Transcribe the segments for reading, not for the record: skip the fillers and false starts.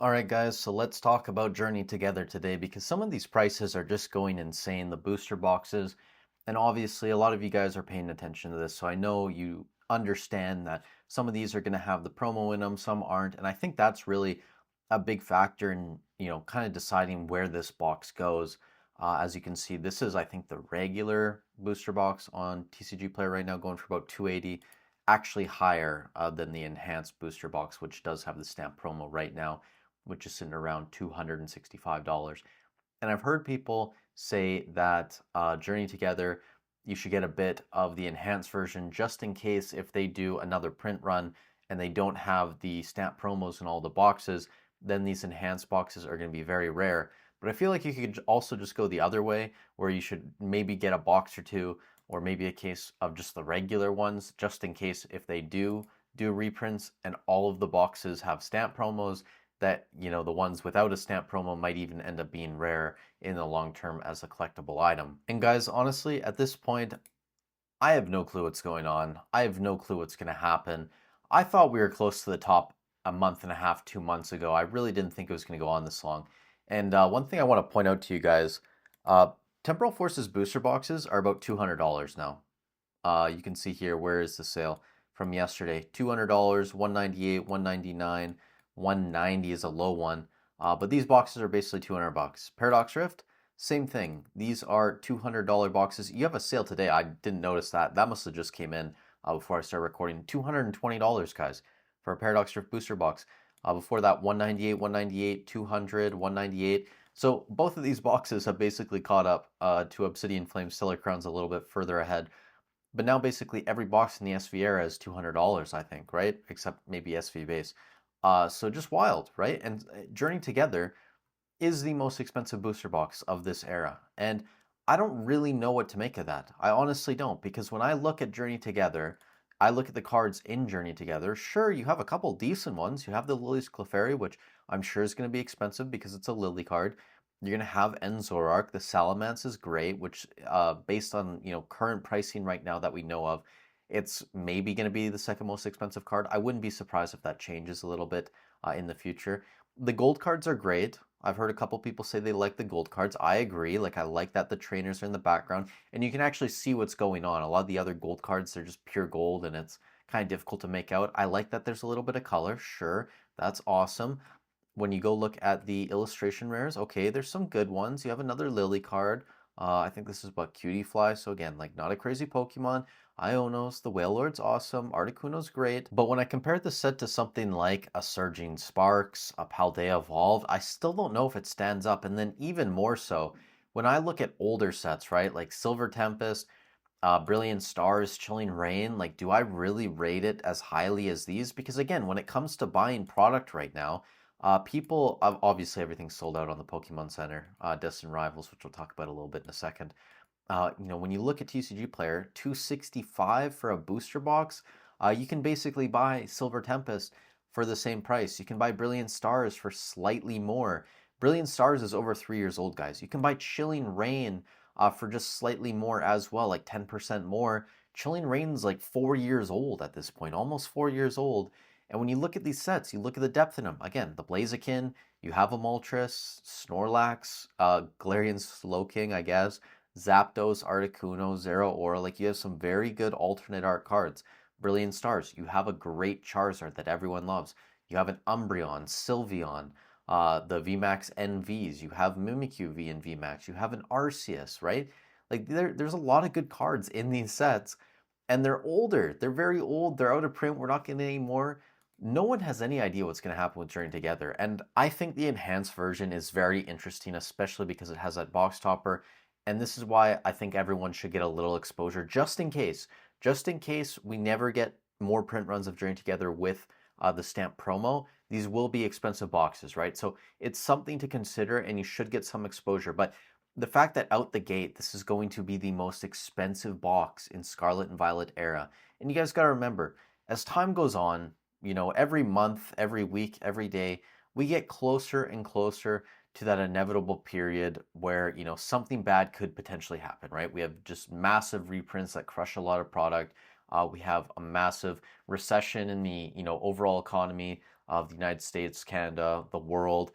All right, guys, so let's talk about Journey Together today because some of these prices are just going insane, the booster boxes. And obviously, a lot of you guys are paying attention to this. So I know you understand that some of these are going to have the promo in them, some aren't. And I think that's really a big factor in, kind of deciding where this box goes. As you can see, this is, I think, the regular booster box on TCG Player right now, going for about 280, actually higher than the enhanced booster box, which does have the stamp promo right now, which is sitting around $265. And I've heard people say that Journey Together, you should get a bit of the enhanced version just in case if they do another print run and they don't have the stamp promos in all the boxes, then these enhanced boxes are going to be very rare. But I feel like you could also just go the other way, where you should maybe get a box or two, or maybe a case of just the regular ones, just in case if they do reprints and all of the boxes have stamp promos, that the ones without a stamp promo might even end up being rare in the long term as a collectible item. And guys, honestly, at this point, I have no clue what's going on. I have no clue what's going to happen. I thought we were close to the top a month and a half, 2 months ago. I really didn't think it was going to go on this long. And one thing I want to point out to you guys, uh, Temporal Forces booster boxes are about $200 now. You can see here, where is the sale from yesterday? $200, 198, 199, 190 is a low one. But these boxes are basically 200 bucks. Paradox Rift, same thing. These are $200 boxes. You have a sale today. I didn't notice that. That must have just came in before I started recording. $220, guys, for a Paradox Rift booster box. Before that, 198, 198, 200, 198. So both of these boxes have basically caught up to Obsidian Flame Stellar Crowns a little bit further ahead. But now basically every box in the SV era is $200, I think, right? Except maybe SV base. So just wild, right? And Journey Together is the most expensive booster box of this era. And I don't really know what to make of that. I honestly don't, because when I look at Journey Together, I look at the cards in Journey Together. Sure, you have a couple decent ones. You have the Lily's Clefairy, which I'm sure is going to be expensive because it's a Lily card. You're going to have Enzorark. The Salamence is great, which based on current pricing right now that we know of, it's maybe going to be the second most expensive card. I wouldn't be surprised if that changes a little bit in the future. The gold cards are great. I've heard a couple people say they like the gold cards. I agree. Like, I like that the trainers are in the background and you can actually see what's going on. A lot of the other gold cards, they're just pure gold and it's kind of difficult to make out. I like that there's a little bit of color. Sure, that's awesome. When you go look at the illustration rares, okay, there's some good ones. You have another Lily card. I think this is what, Cutie Fly. So again, like, not a crazy Pokemon. Ionos, the Whale Lord's awesome. Articuno's great. But when I compare the set to something like a Surging Sparks, a Paldea Evolved, I still don't know if it stands up. And then even more so, when I look at older sets, right, like Silver Tempest, Brilliant Stars, Chilling Rain, like, do I really rate it as highly as these? Because again, when it comes to buying product right now, people, obviously everything's sold out on the Pokemon Center, Destined Rivals, which we'll talk about a little bit in a second. When you look at TCG Player, 265 for a booster box, you can basically buy Silver Tempest for the same price. You can buy Brilliant Stars for slightly more. Brilliant Stars is over 3 years old, guys. You can buy Chilling Rain for just slightly more as well, like 10% more. Chilling Rain's like 4 years old at this point, almost 4 years old. And when you look at these sets, you look at the depth in them. Again, the Blaziken, you have a Moltres, Snorlax, Galarian Slowking, I guess, Zapdos, Articuno, Zeraora. Like, you have some very good alternate art cards. Brilliant Stars, you have a great Charizard that everyone loves. You have an Umbreon, Sylveon, the VMAX NVs. You have Mimikyu V and VMAX. You have an Arceus, right? Like, there's a lot of good cards in these sets, and they're older. They're very old. They're out of print. We're not getting any more. No one has any idea what's going to happen with Journey Together. And I think the enhanced version is very interesting, especially because it has that box topper. And this is why I think everyone should get a little exposure just in case. Just in case we never get more print runs of Journey Together with the stamp promo. These will be expensive boxes, right? So it's something to consider and you should get some exposure. But the fact that out the gate, this is going to be the most expensive box in Scarlet and Violet era. And you guys got to remember, as time goes on, every month, every week, every day, we get closer and closer to that inevitable period where, something bad could potentially happen, right? We have just massive reprints that crush a lot of product. We have a massive recession in the, overall economy. of the United States, Canada, the world,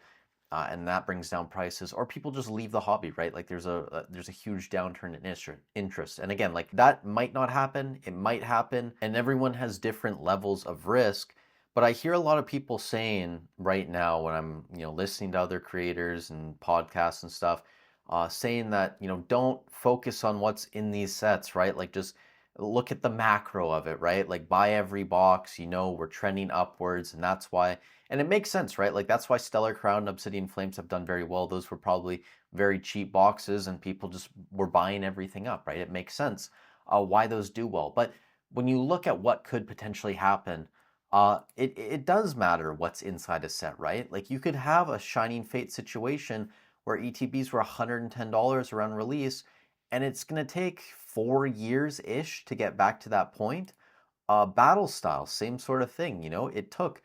and that brings down prices, or people just leave the hobby, right? Like there's a huge downturn in interest. And again, like that might not happen, it might happen, and everyone has different levels of risk. But I hear a lot of people saying right now when I'm, listening to other creators and podcasts and stuff, saying that, don't focus on what's in these sets, right? Like just look at the macro of it, right? Like buy every box, we're trending upwards, and that's why. And it makes sense, right? Like that's why Stellar Crown and Obsidian Flames have done very well. Those were probably very cheap boxes and people just were buying everything up, right? It makes sense why those do well. But when you look at what could potentially happen, it does matter what's inside a set, right? Like you could have a Shining Fate situation where ETBs were $110 around release, and it's going to take 4 years-ish to get back to that point. Battle Styles, same sort of thing. It took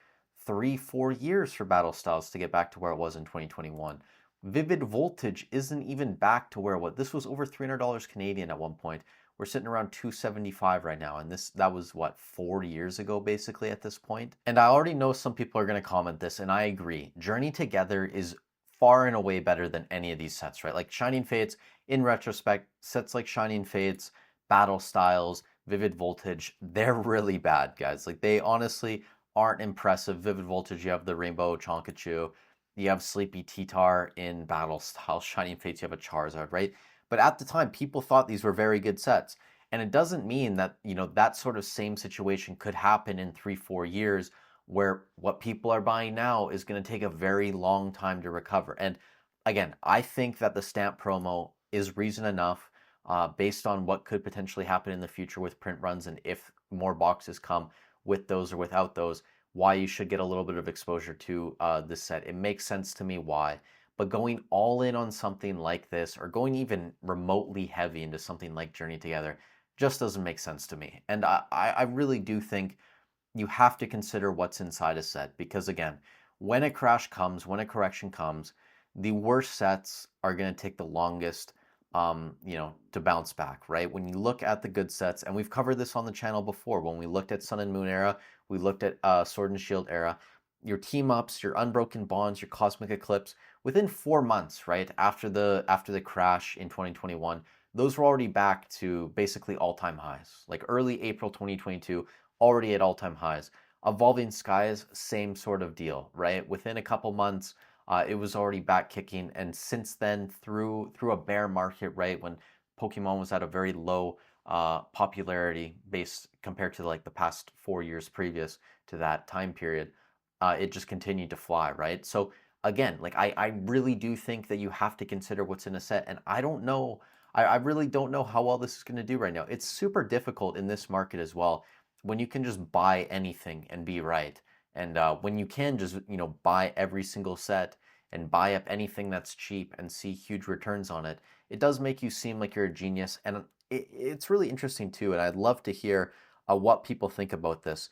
3-4 years for Battle Styles to get back to where it was in 2021. Vivid Voltage isn't even back to where it was. This was over $300 Canadian at one point. We're sitting around 275 right now, and that was what, 4 years ago basically at this point. And I already know some people are going to comment this, and I agree. Journey Together is far and away better than any of these sets, right? Like Shining Fates, in retrospect, sets like Shining Fates, Battle Styles, Vivid Voltage, they're really bad, guys. Like they honestly aren't impressive. Vivid Voltage, you have the Rainbow Chonkachu, you have Sleepy T-Tar in Battle Styles, Shining Fates, you have a Charizard, right? But at the time, people thought these were very good sets. And it doesn't mean that, that sort of same situation could happen in 3-4 years where what people are buying now is going to take a very long time to recover. And again, I think that the stamp promo is reason enough based on what could potentially happen in the future with print runs and if more boxes come with those or without those, why you should get a little bit of exposure to this set. It makes sense to me why. But going all in on something like this, or going even remotely heavy into something like Journey Together, just doesn't make sense to me. And I really do think you have to consider what's inside a set, because again, when a crash comes, when a correction comes, the worst sets are going to take the longest to bounce back, right? When you look at the good sets, and we've covered this on the channel before, when we looked at Sun and Moon era, we looked at Sword and Shield era, your team ups, your Unbroken Bonds, your Cosmic Eclipse, within 4 months, right, after the crash in 2021, those were already back to basically all-time highs. Like early April 2022, already at all-time highs. Evolving Skies, same sort of deal, right? Within a couple months, it was already back kicking, and since then, through a bear market, right, when Pokemon was at a very low popularity base compared to like the past 4 years previous to that time period, it just continued to fly, right? So again, like I really do think that you have to consider what's in a set, and I don't know, I really don't know how well this is going to do right now. It's super difficult in this market as well, when you can just buy anything and be right. And when you can just, buy every single set and buy up anything that's cheap and see huge returns on it, it does make you seem like you're a genius. And it's really interesting too. And I'd love to hear what people think about this.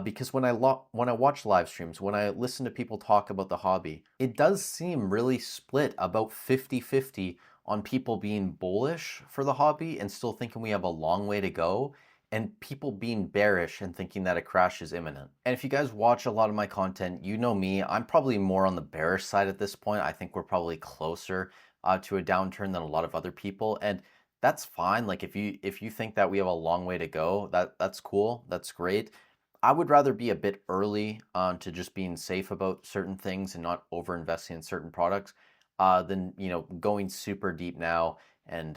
Because when I watch live streams, when I listen to people talk about the hobby, it does seem really split, about 50-50 on people being bullish for the hobby and still thinking we have a long way to go, and people being bearish and thinking that a crash is imminent. And if you guys watch a lot of my content, you know me, I'm probably more on the bearish side at this point. I think we're probably closer to a downturn than a lot of other people, and that's fine. Like if you think that we have a long way to go, that's cool, that's great. I would rather be a bit early to just being safe about certain things and not over investing in certain products than going super deep now and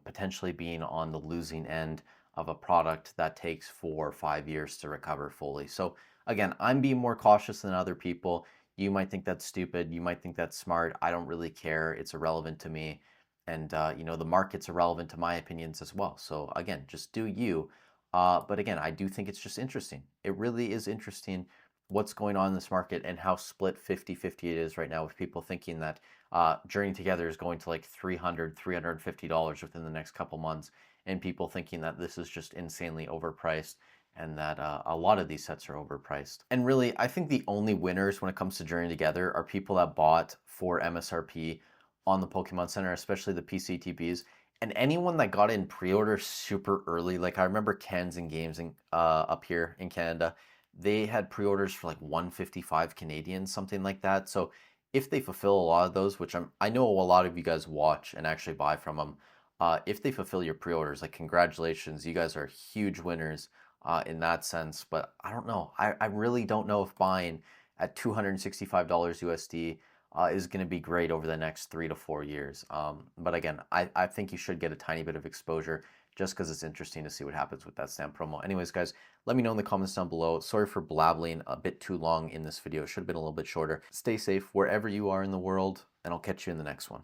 potentially being on the losing end of a product that takes 4 or 5 years to recover fully. So again, I'm being more cautious than other people. You might think that's stupid. You might think that's smart. I don't really care. It's irrelevant to me. And, the market's irrelevant to my opinions as well. So again, just do you. But again, I do think it's just interesting. It really is interesting what's going on in this market and how split 50-50 it is right now, with people thinking that Journey Together is going to like $350 within the next couple months, and people thinking that this is just insanely overpriced and that a lot of these sets are overpriced. And really, I think the only winners when it comes to Journey Together are people that bought for MSRP on the Pokemon Center, especially the PCTBs. And anyone that got in pre-order super early, like I remember Cans and Games up here in Canada, they had pre-orders for like 155 Canadian, something like that. So if they fulfill a lot of those, which I know a lot of you guys watch and actually buy from them, if they fulfill your pre-orders, like congratulations, you guys are huge winners in that sense. But I don't know. I really don't know if buying at $265 USD is going to be great over the next 3 to 4 years. But again, I think you should get a tiny bit of exposure just because it's interesting to see what happens with that stamp promo. Anyways, guys, let me know in the comments down below. Sorry for blabbling a bit too long in this video. It should have been a little bit shorter. Stay safe wherever you are in the world, and I'll catch you in the next one.